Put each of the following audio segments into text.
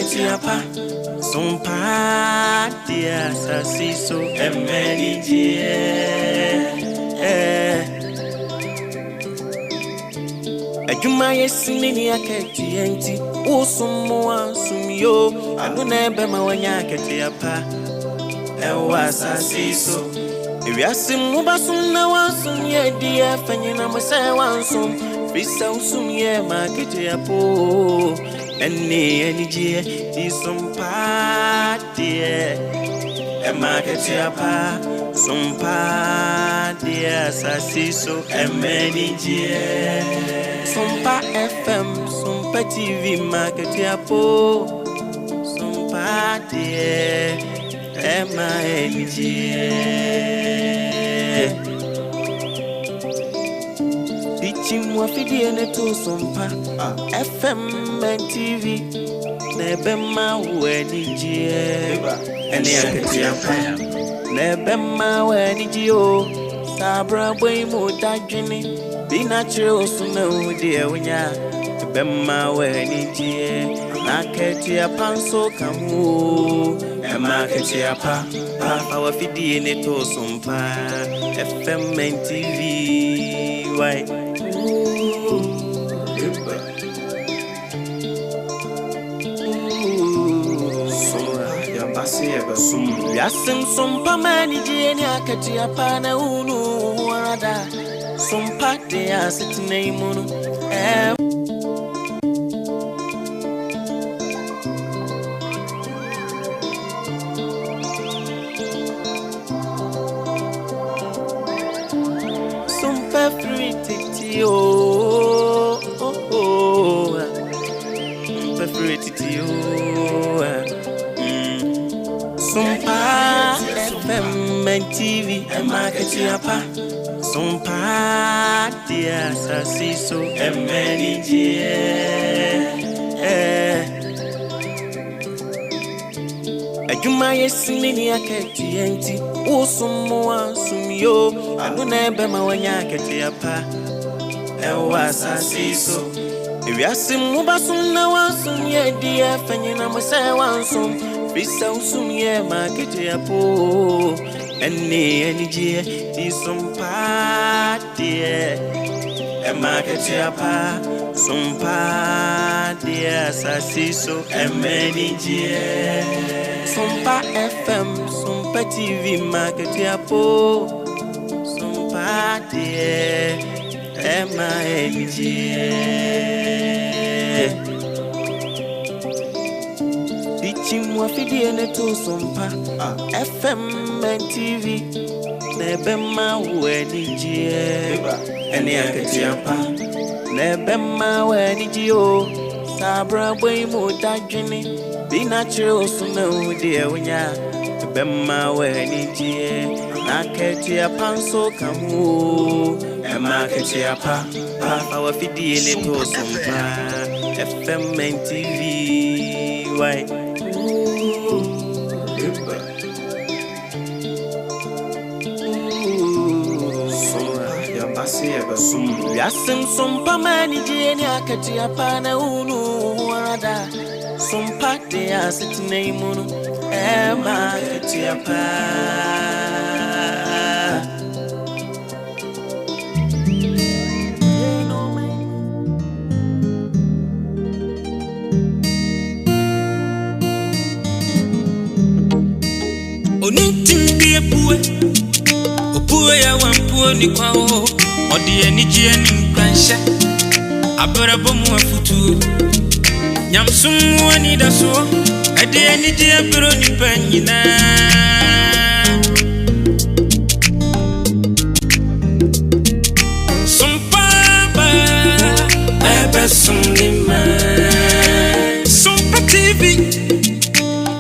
Ketiapa, Sompa, dear Sassiso, and many dear. Ajumaya simini aketi enti usumwa sumyo anune bema wanya Ketiapa ewa Sassiso ewiasim mubasum na wansum ye dia fanyina mose wansum bisa usum ye ma Ketiapo eni jie di Sompa die ema Ketiapa Sompa dia Sassiso emeni jie Sompa FM Sompa TV ma Ketiapo Sompa die emeni jie Dichimwa fidie neto Sompa FM and TV nebema weni jie eni Ketiapa nebema weni jio sabra boy mo dajini be natural sunu dear winya nebema weni jie na Ketiapa so kamu ema Ketiapa our fidie neto Sompa FM and TV why Yasim Sompa mani jeni Ketiapa na unu wada Sompa de asitine imunu Sompa free titi oh Sompa free titi Sompa FM and TV ema Ketiapa Sompa dia Sassiso emeni jie Ajumaya simini aketi enti usumwa sumyo anune bema wanya Ketiapa ewa Sassiso ewiasim mubasum na wansum ye dia fanyina mose wansum bisa usum ye ma Ketiapo eni jie di Sompa die ema Ketiapa Sompa dia Sassiso emeni jie Sompa FM Sompa TV ma Ketiapo Sompa die ema jie Dichimwa fidie neto Sompa FM and TV nebema weni jie eni Ketiapa nebema weni jio sabra boy mo dajini be natural sunu dear winya nebema weni jie na Ketiapa so kamu ema Ketiapa our fidie neto Sompa FM and TV why Yasim Sompa mani jeni Ketiapa na unu wada Sompa de asitine imunu ema Ketiapa Onitimbi epuwe opuwe ya wampuwe ni kwao odi enijie ni nkwansha abrabo mu afutu nyamsum wani daso ade enijie bro ni panyina Sompa ba ebe sunima Sompa TV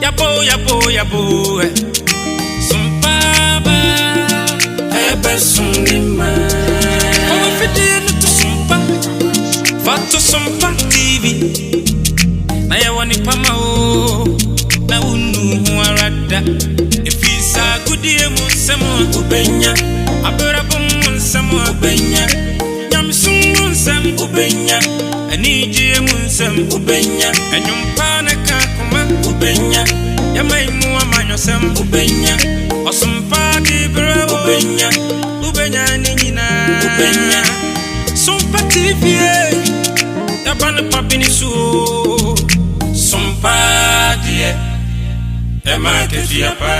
yabo Sompa ba ebe sunima Fato Sompa TV na yawani pama o na unu huarada efisa gudie munsemo ubenya abrabo munsemo ubenya nyamsum munsem ubenya anijie munsem ubenya enyumpa na kakuma sem ubenya Sompa di bro ubenya nina ubenya Sompa TV ya bana papini su Sompa die ema ke fiapa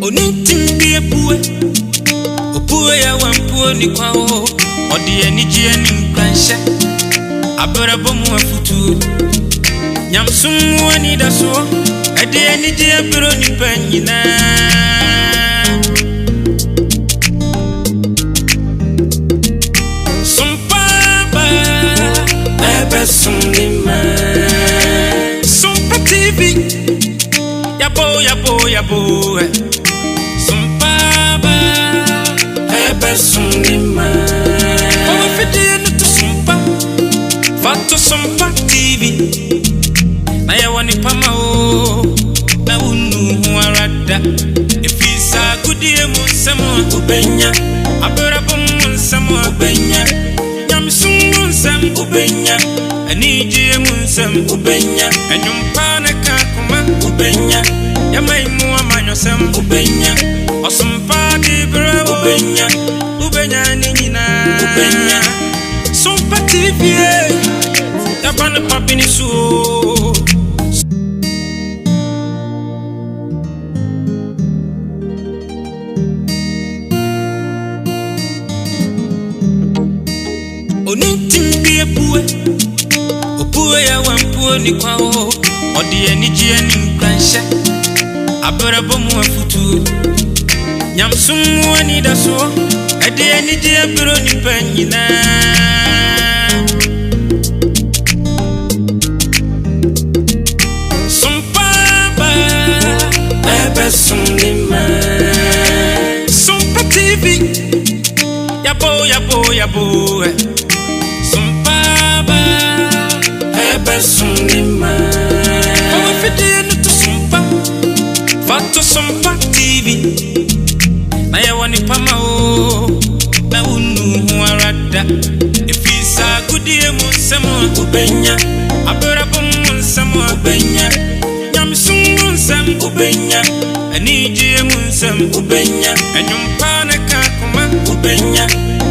Onitin bi epue opue ya wampuo ni kwao odi anigye ani nkwanhye abrabo mu afutu nyamsum woni da so ade anigye abro ni panyina Sompa ba ebe sunima Sompa TV yabo Sunima oh fidie no to Sompa Fato Sompa TV na ya woni pama o na unu hu arada efisa gudie mu nsemo ubenya abrabo mu nsemo ubenya nyamsum mu nsem ubenya anije mu nsem ubenya enumpa na kakuma ubenya yamaimu amanyosem ubenya Sompa di bro ubenya nina ubenya Sompa TV ya bana papini su Onitin bi epue opue ya wampuo ni kwao odi anigye ani nkwanhye abrabo mu afutu nyamsum woni da so ade anigye abro ni panyina Sompa ba ebe sunima Sompa TV yabo Sompa ba ebe sunima oh fidie no to Sompa Fato Sompa TV na ya woni pama o na unu hu arada efisa gudie mu nsemo ubenya abrabo mu nsemo ubenya nyamsum mu nsem ubenya anije mu nsem ubenya enumpa na kakuma ubenya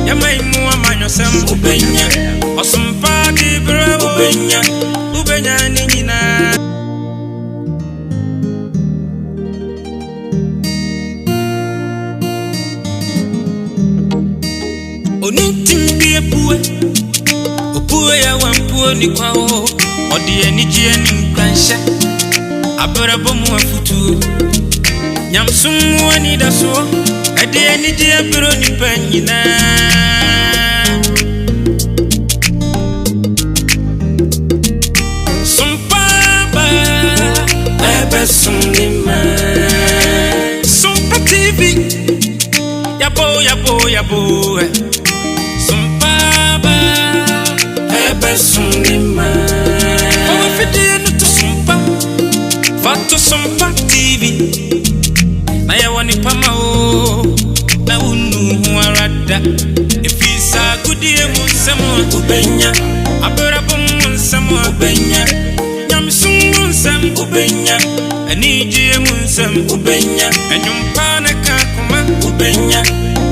yamaimu amanyosem ubenya Sompa di bro ubenya nina Onitin bi epue opue ya wampuo ni kwao odi anigye ani nkwanhye abrabo mu afutu nyamsum woni da so ade anigye abro ni panyina Sompa ba ebe sunima Sompa TV yabo Sompa ba ebe sunima oh fidie no to Sompa Fato Sompa TV na ya woni pama o na unu hu arada efisa gudie mu nsemo ubenya abrabo mu nsemo ubenya nyamsum mu nsem ubenya anije mu nsem ubenya enumpa na kakuma ubenya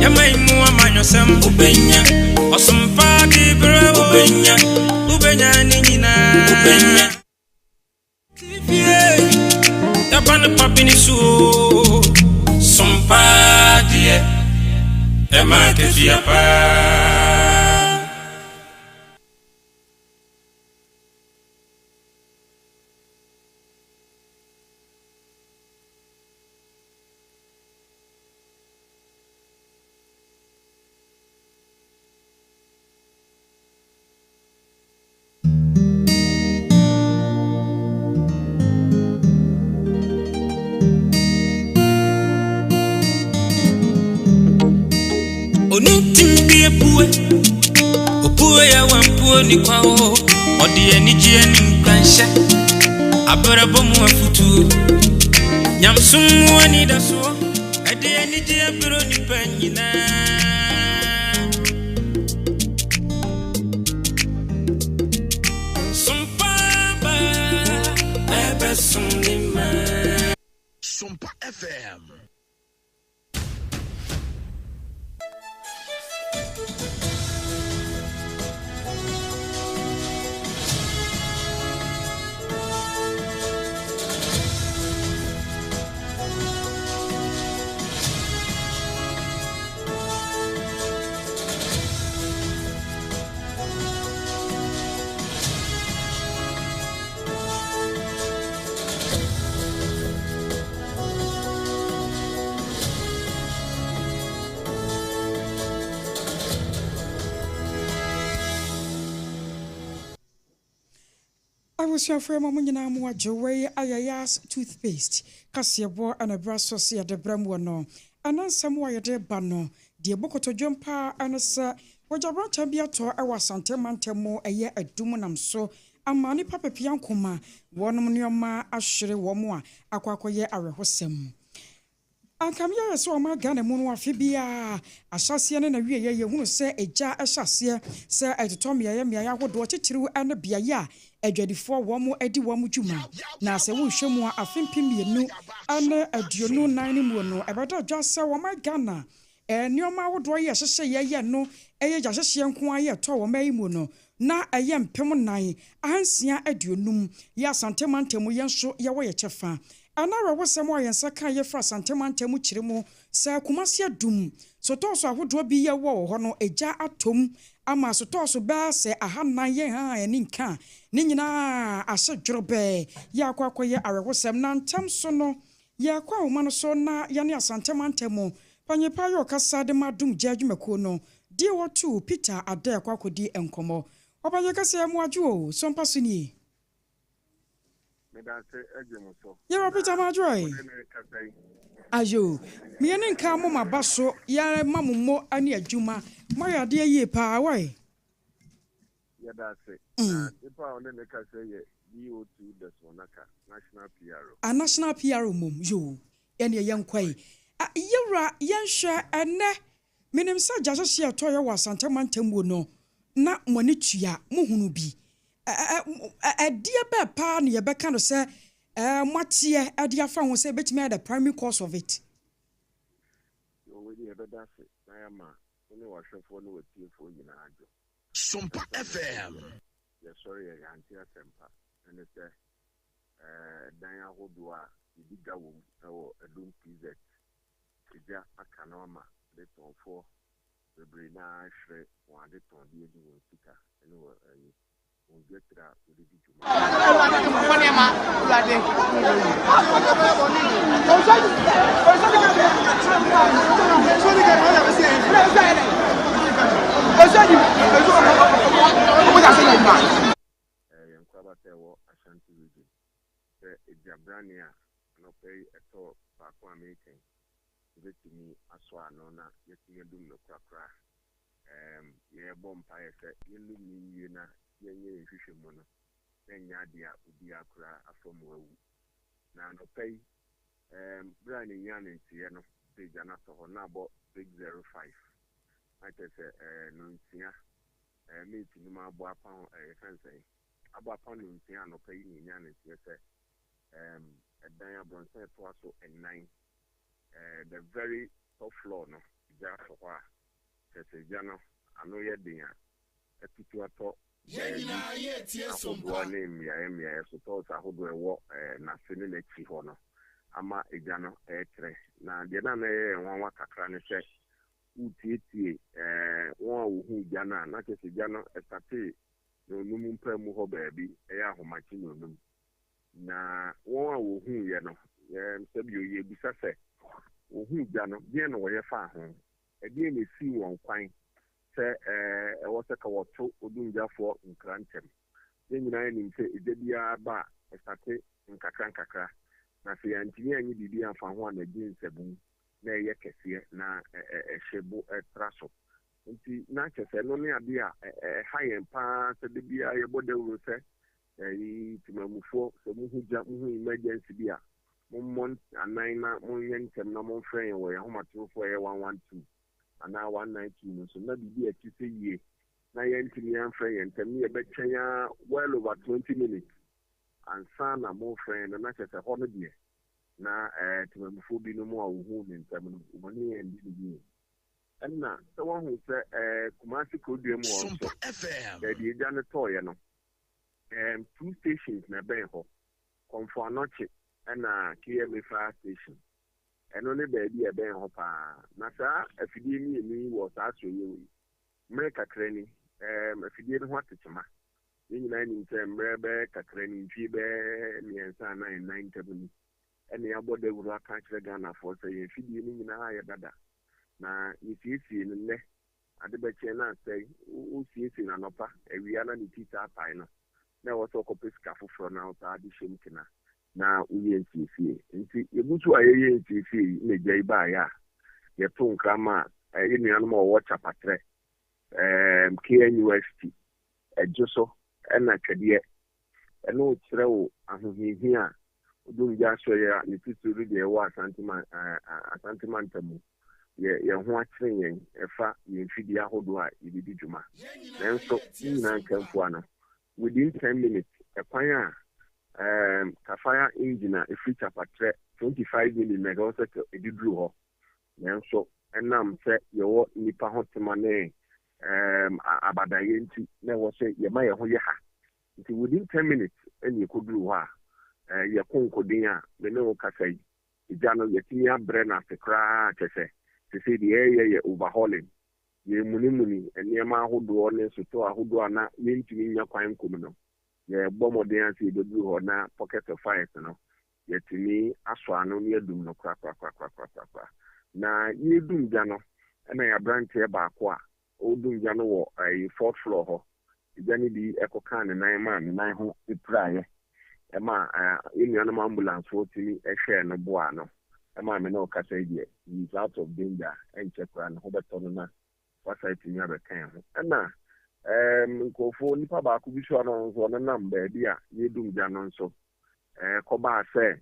yamaimu amanyosem ubenya Sompa di bro ubenya nina ubenya TV ya bana papini su Sompa die ema ke fiapa Onitim die pue. Opue ya wampue ni kwao. Odi enijie ni mkansha. Abrabo mu afutu. Nyamsumu ani daso. Adi enijie bro ni penyina. Sompa FM. I was your friend Mamma Mua Joey Ayayas toothpaste, Cassiabo and a brass sauce at the Bramwano, and then some wire de bano, dear Bokoto Jumpa and a sir, what your brother be a tour I was Santa Mantemo a year at Dumunam so, a money papa piancoma, one monoma, Ashere Wamwa, Aquacoye Arahosem. And come here, so my gun and moon fibia. A chassian and a rear, you won't say a jar a chassier, sir, at Tommy, I am ya would watch it through and a beer. Edwedi for one more Eddie Wamujuma. Now, say, we show more a fin pimmy no, and a duno 9 no, about just so my gunner. And your ma would dry as say, ya no, a just young quiet tower may mono. Na a young pemonai, a hansia edunum, ya santemantemu yan show ya way chefa. Anara was some way and Saka ye fra santemantemu chirimo, Sir Kumasia dum. So toss I would be a war, hono a jar atom. Ama so toss ba se aha na ye ha eni nka ni nyina ase dworobe ya kwakwa ye arewosem na ntam so no ya kwa oma no so na ya ne asantemantemo panyepa yo kasa de madum jadwumako no die wotu Peter Ade kwakodi enkomo obanye kasa mu adwo Sompa so ni medase ejemu so ye Peter madroi ayo me ne nka mo mabaso ya mamummo ani adwuma moya de ye pa wai yadase ipa one ne ka say ye DO2 desonaka national PRO a national PRO mom yo ene ye nkwai yewra yenhwe ene minim sa jaso se atoye wa santamantamwo no na moni tua muhunu bi adie be pa ne ye be ka no se matie ade afa ho se betimi the primary cause of it yo we dey bedase na ya ma oni wa hwefo no watiefo nyina ajo Sompa FM. Yes, sorry, anti asempa. And it's dan ahodo a ibiga wo edum PZ. Eja akanoma de ton for the brina hwe wan de ton de edi wo sika ene wo on getra wo de juma. Yankwabate Ashanti region. Jabrania no pay at all Papa American. Let me aswa nona yet me do no crack. Ye bomb pie set you na ye fish mono. Then yadia ubi akra from wo. Now no pay Brani Yan in Siena, the Janato Honabo Big 05. I say no meet Numa Boapon fancy. Abapon in Siano paying in Yan is a Diana Bronson Twasso and 9. The very top floor, no, Jaffa, says a Jano, I know your dinner. A Pituato, name, Yamia, suppose I would walk nothing in a chihono. Ama ejano etre na de na one kakra ne se utietie won ohu jana na ke se jano estate no numu mpamu ho baabi eya ahomachi no num na won ohu ye no se bi oye bisa se ohu jano de no wo ye fa ho e de na si won kwan se e wo se ka wo to odunjafo nkrantem de nyina ni se ede bia ba estate nkakra na se yantini anyi bibi afa ho na din sebun na ɛyɛ kɛseɛ na ɛhyɛ ɛtra so nti na kyerɛ no ne ade a ɛha yɛn paa sɛ de bia yɛbɔ dawuro sɛ timamufoɔ sɛ muhu emergency bi a mommɔ anan na monyɛ ntɛm na momfrɛ yɛn wɔ yɛn ahomatorofo ɛyɛ 112 anaa 192 no so na biribi akyi sɛ yie na yɛntumi yɛmfrɛ yɛn ntɛm ne yɛbɛkyɛn a well over 20 minutes ansa na momfrɛ yɛn no na kyerɛ sɛ hɔ no deɛ na timamufoɔ bi no mu a wohu ne ntɛm no wɔne yɛn di ne yie ɛnna sɛ woahu sɛ Kumasi Kodua mu wɔ nso baabi agya no tɔɔyɛ no 2 stations na ɛbɛn hɔ Kɔmfo Anɔkye ɛna KMA fire station ɛno ne baabi ɛbɛn hɔ paa na saa afidie mmienu yi wɔ saa so yɛ wei mmerɛ kakra ni afidie no ho atekyema ne nyinaa nim sɛ mmerɛ bɛɛ kakra ni mfie bɛɛ mmiɛnsa a 9 ntam ni ɛne yɛabɔ dawuro aka kyerɛ Ghanafoɔ sɛ yɛn afidie no nyinaa yɛ dada na yɛsiesie no nnɛ ade bɛkyɛ no asɛe wosiesie no anɔpa awia na ne ti saa pae no na ɛwɔ sɛ ɔkɔpɛ sika foforɔ na wo saa de hyɛm kena na woyɛ nsiesie nti yɛbu so a yɛyɛ nsiesie yi na gya yi baeɛ a yɛto nkrama a ɛyɛ nnuanom a wɔwɔ Chapatrɛ KNUST ɛgye so ɛna twɛdeɛ ɛne wo kyerɛ wo ahohiahia a wodom gya so yɛ a ne titiri deɛ ɛwɔ asantemantamu yɛn ho akyerɛ yɛn ɛfa yɛn fidie ahodoɔ a yɛdedi dwuma nanso nyinaa nkamfoa no within 10 minutes ɛkwan a kafaya engine a ɛfiri Chapatrɛ 25 minutes na ɛwɔ sɛ ɛdiduru hɔ nanso ɛnam sɛ yɛwɔ nnipa ho tema ne abadayɛ nti na ɛwɔ sɛ yɛma yɛn ho yɛ ha nti within 10 minutes ɛne yɛkɔduru hɔ a yɛkɔ nkoden a me ne wo kasa yi ɛgya no yɛtumi abrɛ no ase koraa kyɛ sɛ sɛ deɛ yɛ overhauling yɛmunimuni nneɛma ahodoɔ ne sotɔ ahodoɔ a na yɛntumi nya kwan nkom no yɛbɔ mmɔden ase yɛbɛduru hɔ na pocket of fires no yɛtumi asɔ ano ne yɛdum no korakora na yɛdum gya no ɛna yɛaberanteɛ baako a ɔdum gya no wɔ 4th floor hɔ gya no bi ɛkɔkaa ne nan ma ne nan ho ɛpiraeɛ ɛma yɛnuanom ambulancefoɔ tumi ɛhwɛɛ no boa no ɛma me ne ɔkasa yi deɛ he is out of danger ɛnkyɛ koraa ne ho bɛtɔ no na wasa tumi abɛkan ho ɛna nkɔfoɔ nipa baako bi so ano nso ɔno nam baabi a yɛdum gya no nso kɔbaa sɛ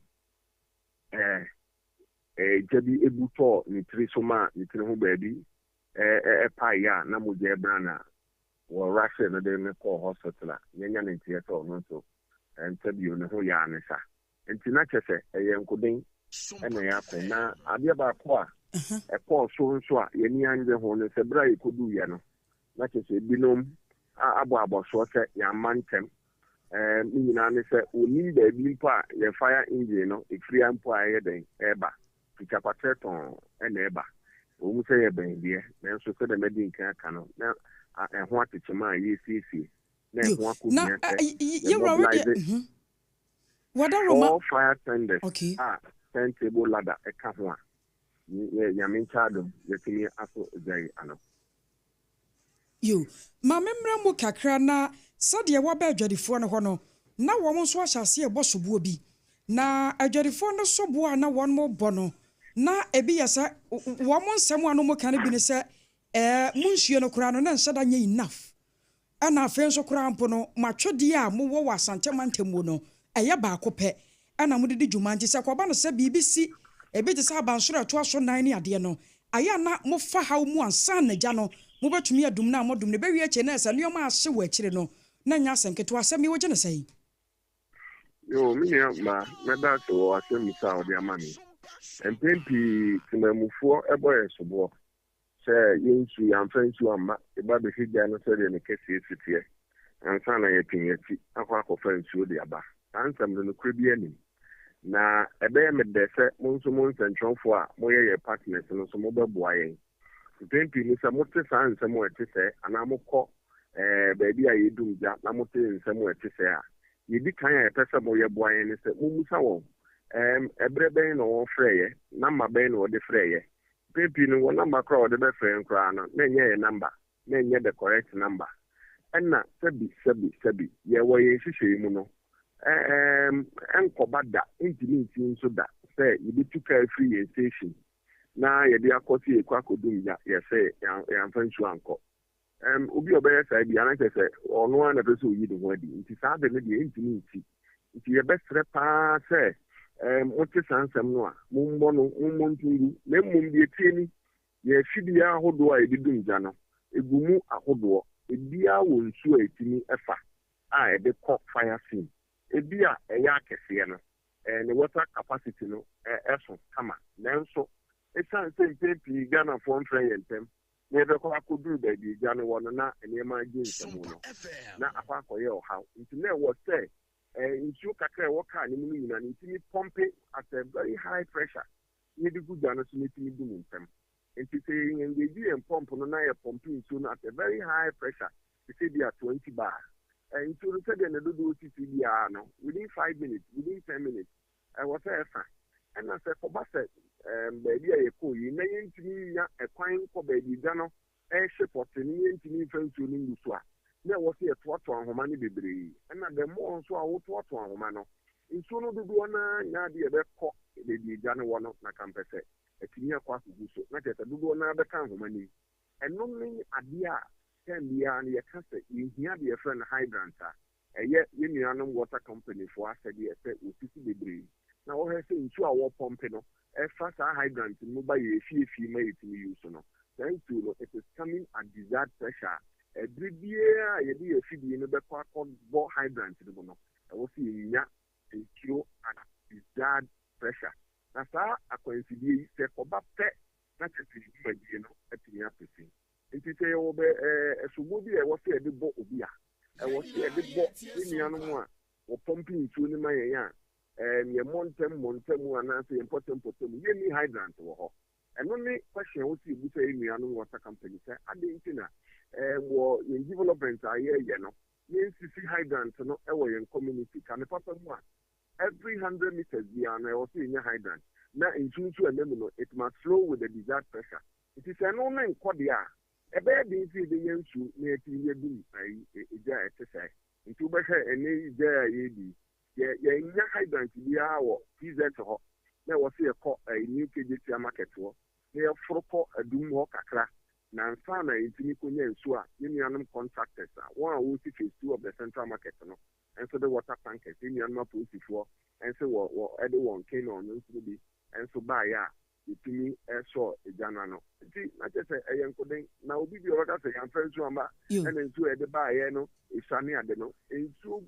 gya bi ebutɔ ne tiri so ma ne tiri ho baabi ɛpaeɛ a na mogya ɛbra na wɔrahye no de ne kɔɔ hospital a yɛnya ne nteɛ sɛ ɔno nso nta bio ne ho yɛ ane sa nti na kyɛ sɛ ɛyɛ nkoden ɛna yɛakɔ na adeɛ baako a ɛkɔɔ so nso a yɛni angye ho no sɛ berɛ a yɛkɔduiɛ no na kyɛ sɛ binom abɔ abɔsoɔ sɛ yɛamma ntɛm ne nyinaa ne sɛ onim baabi mpo a yɛfire engine no ɛfiria mpo a ɛyɛ den ɛba Chapatrɛ tɔn ɛna ɛba ɔmu sɛ yɛ bɛndeɛ nanso sɛ dɛ mɛdi nkan aka no na ɛho atekyema a yɛsiesie na ɛho akɔbia sɛ all fire tenders a turntable ladder ɛka ho a nyame nkyadom yɛtumi aso gyae ano ma memmerɛ mu kakra na sɛdeɛ wɔbɛ adwadifoɔ no hɔ no na wɔn nso ahyɛ aseɛ ɛbɔ soboɔ bi na adwadifoɔ no soboɔ a na wɔn mo bɔ no na ebi yɛ sɛ wɔn mo nsɛm a no mo ka no bi ne sɛ mo nsuo no koraa no na nhyɛ da nyɛ enough ɛna afei nso koraa mpo no matwedeɛ a mowɔ wɔ asantemantam no ɛyɛ baako pɛ ɛna mo didi dwuma nti sɛ kɔba no sɛ biribi si ebi te sɛ abansoro ɛto aso 9 ne adeɛ no ayɛ na mo fa haw mu ansa na gya no mo betumi adum na modum ne bewie eche na ɛsɛ nneɛma ahye wɔ akyire no na nya asɛnketo asɛm yɛ wogye ne sɛ minia ma meda so wɔ asɛm mi sa ɔde ama me mpempi timamufoɔ ɛbɔ yɛ soboɔ sɛ yɛnsu yɛmfa nsu amma ɛba bɛhwɛ gya no sɛdeɛ ne kɛseɛ siteɛ ansa na yɛpem yɛkyi akɔ akɔfa nsuo de aba saa nsɛm no nokorɛ bi anim na ɛbɛyɛ medɛ sɛ mo nso mo nsɛntwerɛfoɔ a moyɛ yɛ partners no nso mobɛboa yɛn mpempi ni sɛ mote saa nsɛm a ɛte sɛ anaa mokɔ baabi a yɛdum gya na mote nsɛm a ɛte sɛ a yɛdi kan a yɛpɛ sɛ moyɛ boa yɛn ne sɛ mommusa wɔn ɛberɛ bɛn na wɔfrɛeɛ namba bɛn na wɔde frɛeɛ mpempi no wɔ namba koraa wɔde bɛfrɛ yɛn koraa no na ɛnyɛ yɛ namba na ɛnyɛ the correct number ɛna sɛbi yɛwɔ yɛn hyehyɛ mu no ɛnkɔba da ntimi nti nso da sɛ yɛbɛtu kaa firi yɛn station na yɛde akɔte ekɔ akɔdum ya yɛsɛ yɛamfa nsuo ankɔ obi ɔbɛyɛ saa bi ana kyerɛ sɛ ɔno a na pɛ sɛ oyi ne ho adi nti saa de no deɛ ɛntumi nti yɛbɛsrɛ paa sɛ mote saa nsɛm no a mommɔ ntungu na mmom deɛ tie ni yɛafidie ahodoɔ a yɛde dum gya no ɛgu mu ahodoɔ ebiara wɔ nsuo a ɛtumi ɛfa a yɛde kɔ fire scene ebi a ɛyɛ akɛseɛ no ne water capacity no ɛso kama nanso ɛsiane sɛ mpɛn pii Ghanafoɔ mfrɛ yɛn ntɛm na yɛbɛkɔ akɔduru baabi gya no wɔ no na nneɛma agye nsɛm no na akɔ akɔyɛ ɔhaw nti na ɛwɔ sɛ nsuo kakra ɛwɔ kaa no mu no nyinaa no ntumi pɔmpe at a very high pressure yɛde gu gya no so n'etumi du mu ntɛm nti sɛ yɛngagyi yɛn pɔmp no na yɛ pɔmpe nsuo no at a very high pressure te sɛ bi a 20 bar nsuo no sɛdeɛ ne dodoɔ titi biara no within 5 minutes within 10 minutes ɛwɔ sɛ ɛfa ɛna sɛ kɔba sɛ baabi a yɛkɔ yi na yɛntumi nya ɛkwan kɔ baabi gya no ɛhyɛ pɔte no yɛntumi mfa nsuo no ngu so a na ɛwɔ sɛ yɛtoatoa ahoma no bebree ɛna dɛ mmɔɔ nso a wotoatoa ahoma no nsuo no dodoɔ naa nya adeɛ yɛbɛkɔ baabi gya no wɔ no na kampɛ sɛ atumi akɔ akɔgu so na kyerɛ sɛ dodoɔ naa bɛka ahoma no yi ɛno ne adeɛ a tɛn biara no yɛka sɛ yɛhia deɛ yɛfrɛ no hydrant a ɛyɛ yɛn nuanom water company foɔ asɛdeɛ sɛ wɔsisi bebree na wɔhwɛ sɛ nsuo a wɔpɔmpe no ɛfa saa hydrant no ba yɛ efie ma yɛtumi use no saa nsuo no it is coming at desired pressure ɛbere biara a yɛde yɛ afidie no bɛkɔ akɔbɔ hydrant no mu no ɛwɔ sɛ yɛnya nsuo at desired pressure na saa akwansidie yi sɛ kɔba pɛ na tete dwumadie no atumi apɛsi nti sɛ yɛwɔ bɛ ɛsobo bi a ɛwɔ sɛ yɛde bɔ obi a ɛwɔ sɛ yɛde bɔ ne nuanom a wɔpɔmpe nsuo no ma yɛn a yɛ mmɔntɛm anaasɛ yɛ mpɔtɛm yɛnni hydrant wɔ hɔ ɛno ne question wo si ebusa yɛ nuanom water company sɛ ade nti na wɔ yɛn development a yɛyɛ no yɛnsisi hydrant no ɛwɔ yɛn community ka ne papa mu a every 100 meters biara no ɛwɔ sɛ yɛnya hydrant na nsuo nso ɛnam no it must flow with the desired pressure nti sɛ ɛno ne nkɔ deɛ a ɛbɛyɛ den sɛ yɛbɛnya nsuo na yɛtumi yɛdum egya a ɛte sɛ nti wobɛhwɛ ɛne gya a yɛdi yɛnya hydrant biara wɔ PZ hɔ na ɛwɔ sɛ yɛkɔ new KGT market hɔ na yɛforo kɔ adum hɔ kakra na nsa na yɛntumi kɔnya nsuo a yɛn nuanom contractors a wɔn a wɔsi phase 2 of the central market no nso de water tankers yɛn nuanom apolisifoɔ nso wɔ ɛde wɔn kano no nso bi nso baayɛ a yɛtumi ɛsɔ egya no ano nti na kyerɛ sɛ ɛyɛ nkoden na obi bi ɔbɛka sɛ yɛmfa nsuo amba ɛna nsuo a yɛde baayɛ no esane ade no nsuo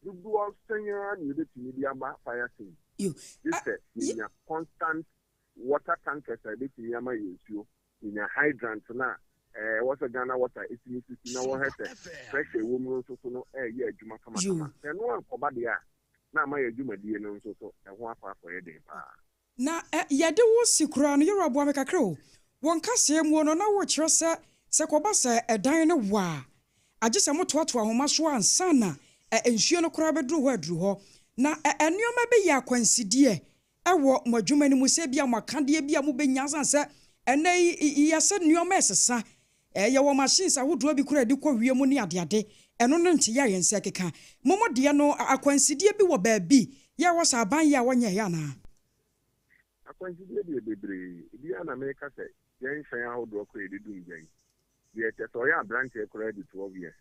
dodoɔ sɛnyaa na yɛbɛtumi de aba fire scene sɛ yɛnya constant water tankers a yɛbɛtumi ama yɛ nsuo yɛnya hydrant na ɛwɔ sɛ Ghana water ɛtumi sisi na wɔhwɛ sɛ pressure ɛwɔ mu nso so no ɛyɛ adwuma kamakama sɛ ɛno ankɔba deɛ a na ama yɛ adwumadie no nso so ɛho akɔyɛ den paa na yɛde wo si koraa no yɛwɔ aboa me kakra o wɔn kaseɛ mu no na wɔkyerɛ sɛ kɔba sɛ ɛdan no wɔ a agye sɛ motoatoa ahoma so ansa na nsuo no koraa bɛduru hɔ aduru hɔ na nneɛma bɛyɛ akwansidie ɛwɔ mo adwuma no mu sɛ bia mo akadeɛ bi a mobɛnya san sɛ ɛnɛ yɛsɛ nneɛma ɛsesa yɛwɔ machines ahodoɔ bi koraa de kɔ wie mu ne adeade ɛno no nte yɛ yɛn sɛ keka momodeɛ no akwansidie bi wɔ baabi yɛwɔ sɛ aban yɛ a wɔnyɛ yɛ anaa akwansidie deɛ bebree ebi a na meka sɛ yɛn hyɛn ahodoɔ koraa yɛde dum gyɛn deɛ kyɛ sɛ ɔyɛ aberanteɛ koraa de 12 years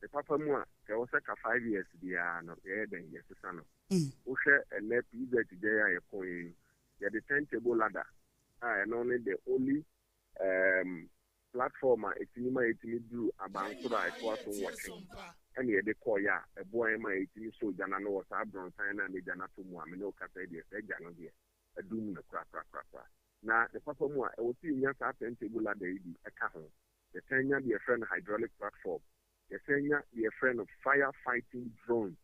the papa mu a ɛwɔ sɛ ka 5 years biara no yɛyɛ dɛn yɛsesa no wohwɛ ɛnɛ PZ gya a yɛkɔ yɛn yɛde turntable ladder a ɛno ne the only platform a ɛtumi ma yɛtumi duru abansoro a ɛtoa so nwɔtwe ɛne yɛde kɔɔyɛ a ɛboa yɛ ma yɛtumi so gya no wɔ saa brɔnsan no a ne gya no ato mu a mene wokasa deɛ sɛ gya no deɛ adum no korakora na the papa mu a ɛwɔ sɛ yɛnya saa turntable ladder yi bi ɛka ho yɛsan nya deɛ yɛfrɛ no hydraulic platform yɛsan nya deɛ yɛfrɛ no fire fighting drone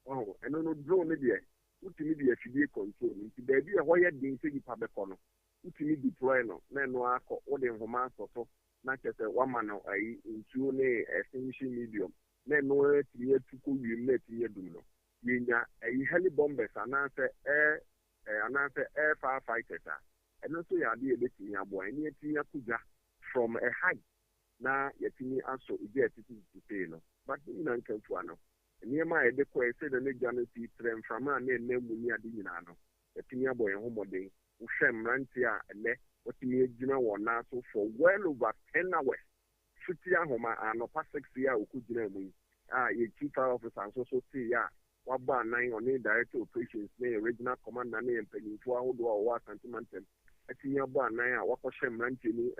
ɛno no drone no deɛ wotumi de afidie control nti baabi a hɔ yɛ den sɛ nipa bɛkɔ no wotumi deploy no na ɛno akɔ wode nhoma asɔtɔ na kyerɛ sɛ wama no nsuo ne extinguishing medium na ɛno atumi atu kɔ wiem na atumi adum no yɛnya heli bombers anaasɛ air firefighters a ɛno nso yɛ adeɛ yɛbɛtumi aboa ɛne yɛtumi akogya from a height na yɛtumi asɔ egya ɛtete no but nyina nkamfua no nneɛma a yɛde kɔɛ sɛ dɛ ne gya no si trɛ mframa a na ɛnna mu ni ade nyinaa no yɛtumi abɔ yɛn ho mmɔden wohwɛ mmeranteɛ a ɛnɛ what me gina won now so for well over 10 hours. Fitia homa and no 6 year ukujina mu. Ye chief officer so say ya. Waba 9 on the director operations, ne regional commander ne mpanyinfo ahodo a wa santimantem. Atinya ba 9 a wakɔhye mrante ni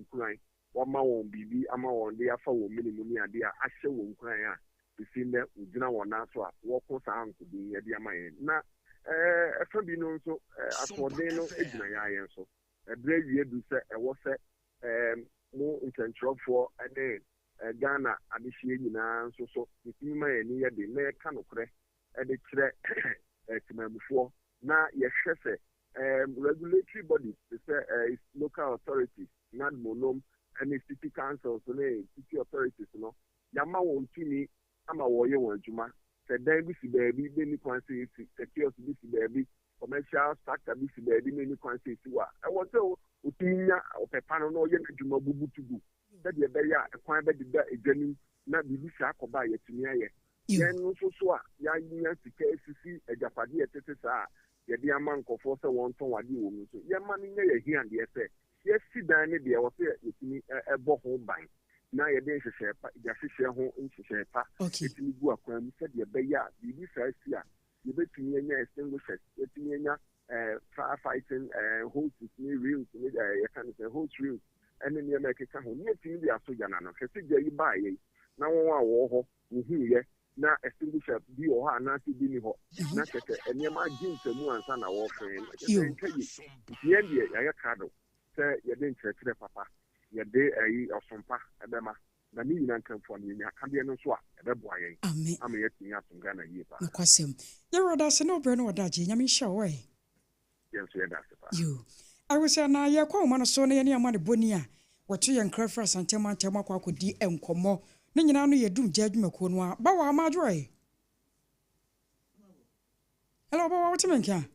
nkuran. Wama won bibi ama won de afa won minimum ni ade a ahye won nkuran a bifinde ugina won na so a wɔkɔ saa nkudi ye de ama yen. Na efa bi no nso asɔden no egina ya yen so. Ebre wie du sɛ ɛwɔ sɛ mo nkentrofo ene Ghana adehye nyinaa nso so ntima ye ni ye de na ka nokorɛ de kyerɛ timamufo na ye hwɛ sɛ regulatory bodies say local authorities not monom and city councils and city authorities no yama won tumi ama woye won adwuma sɛ dan bi si baabi be ni kwan sɛ security bi si baabi commercial structure bi si baabi ni kwan sɛ si wa ɛwɔ sɛ otinya opepa no ye adwuma bubutugu sɛ de be ya kwan be de edwani na bibi sa akɔba yɛtumi ayɛ yɛn nso so a yɛanya sika esisi agyapade yɛtete saa yɛde ama nkɔfo sɛ wɔn tɔn wade wɔ mu so yɛma no nyɛ yɛ hia deɛ sɛ yɛsi dan ne deɛ wɔsɛ yɛtumi ɛbɔ ho ban na yɛde nhyehyɛ pa yɛhyehyɛ ho nhyehyɛ pa yɛtumi gu akwan mu sɛdeɛ ɛbɛyɛ a biribi saa si a yɛbɛtumi anya extinguishers yɛtumi anya firefighting hoses ne reels ne yɛka no sɛ hose reels ɛne nneɛma ɛkeka ho ne yɛtumi de aso gya no hwɛ sɛ gya yi baayɛ na wɔn a wɔwɔ hɔ wohuyɛ na extinguisher bi wɔ hɔ anaasɛ bi ni hɔ na kyɛkɛ nneɛma agye nsamu ansa na wɔfrɛ no kyɛkɛ nka yi yɛn deɛ yɛayɛ kado sɛ yɛde nkyerɛkyerɛ papa yɛde ɔsompa ɛbɛma na ne nyina nkamfoɔ no yɛnya akadeɛ no nso a ɛbɛboa yɛn ama yɛatumi atom Ghana yie paa nokwasɛm yɛwɔ da se ne obrɛ no wɔdagye nyame hyɛ wo yɛn nso yɛda ase paa I was na yɛkɔ wo ma no so na yɛne ama ne bɔni a wɔto yɛn nkra fra asantɛm antɛm akɔ akɔdi nkɔmmɔ ne nyina no yɛdum gya adwumakuo no a ba wɔ ama adwoe hello ba wɔ wote menka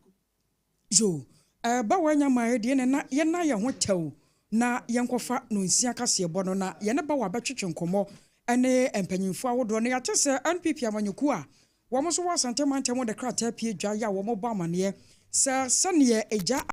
yo ba wɔ anya ma yɛdeɛ ne na yɛna yɛ ho tɛw na yɛnkɔfa no nsia kaseɛ bɔ no na yɛne ba wɔ abɛtwetwe nkɔmmɔ ɛne mpanyimfo ahodoɔ ne yɛate sɛ NPP amanyoku a wɔn so wɔ asantɛm antɛm de krataa pie dwa yɛ a wɔn bɔ amaneɛ sɛ sɛneɛ agya